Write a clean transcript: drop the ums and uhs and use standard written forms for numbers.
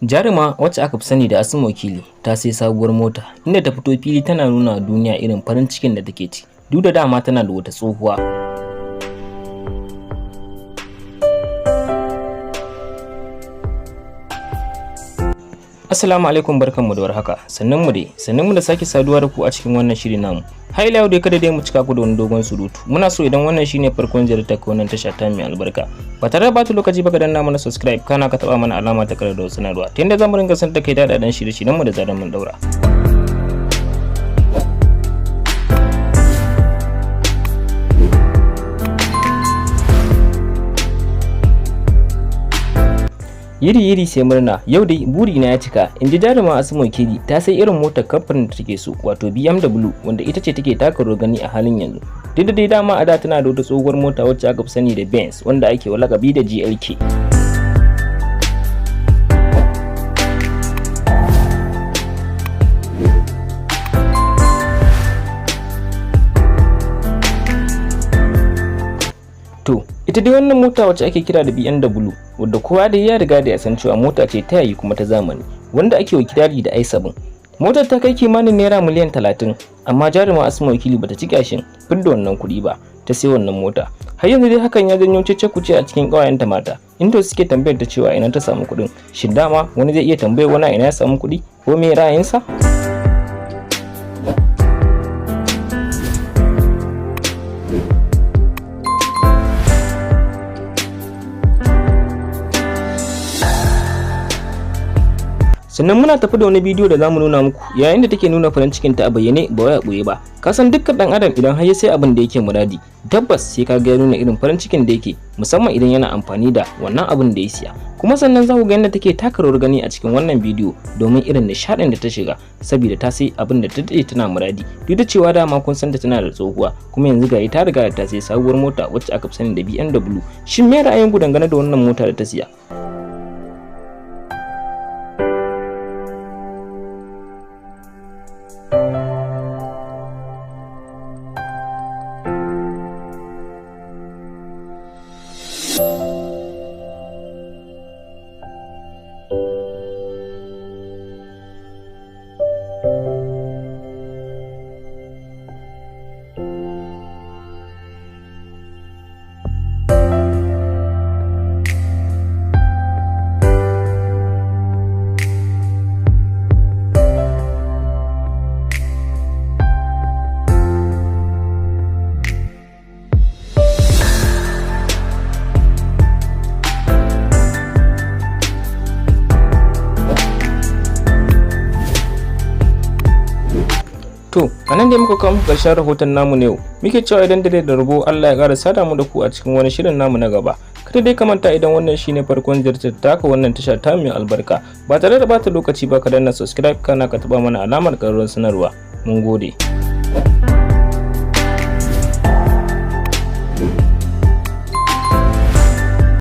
Jaruma wacce aka fi sani da Asma Wakili ta sai sabuwar mota inda ta fito fili tana nuna wa duniya irin farin cikin da take ci duk da dama tana da wata tsohuwa. Assalamu alaikum, barkanmu da warhaka. Sannunmu da sake saduwa da ku a cikin wannan shiri namu. Har ila yau dai kada dai mu cika ku da wani dogon surutu. Muna so idan wannan shine farkon ziyartar ka wannan tasha ta mai albarka, ba tare da bata lokaci ba ka danna mana subscribe kana ka taba mana alama ta da sanarwa ta yadda zamu ringa sanar da kai da dan shirye-shiryen mu da zaran mun daura. Yiri sai murna, yau dai buri na ya cika. Inji jaruma Asma Wakili ta sai irin motar kamfanin da take so, wato BMW, wanda ita ce take taka rawar gani a halin yanzu. Duk da dai dama a da tana da wata tsohuwar mota wacce aka fi sani da Benz, wanda ake wa lakabi da GLK. To, ita dai wannan mota wacce ake kira da BMW, wadda kowa da ya riga da ya san cewa mota ce ta yayi kuma ta zamani, wanda ake wa kirari da i7. Motar ta kai kimanin naira miliyan 30, amma jaruma Asma Wakili bata ci gashin fidda wannan kuɗi ba, ta sai wannan mota. Har yanzu dai hakan ya janyo cece-kuce a cikin ƙawayenta mata, inda suke tambayar ta cewa ina ta samu kuɗin. Shin dama wani zai iya tambayar wani ina ya samu kuɗi, ko me ra'ayinsa? Sannan muna tafi da wani bidiyo da zamu nuna muku yayin da take nuna farin cikin ta a bayyane ba wai a boye ba. Ka san dukkan dan adam idan har ya sai abin da yake muradi, tabbas sai ka ga ya nuna irin farin cikin da yake, musamman idan yana amfani da wannan abin da ya siya. Kuma sannan za ku ga yadda take taka rawar gani a cikin wannan bidiyo domin irin nishadin da ta shiga, saboda ta sai abin da ta dade tana muradi. Duk da cewa dama kun san ta tana da tsohuwa, kuma yanzu ga ta riga ta sai sabuwar mota wacce aka fi sani da BMW. Shin me ra'ayinku dangane da wannan mota da ta siya? To, anan dai muka kawo muku ƙarshen rahoton namu ne yau. Muke cewa idan dare da rabo Allah ya ƙara sada mu da ku a cikin wani shirin namu na gaba. Kada dai ka manta idan wannan shine farkon ziyartar taka wannan tasha ta mai albarka, ba tare da bata lokaci ba ka danna subscribe kana ka taba mana alamar ƙararrawar sanarwa. Mun gode.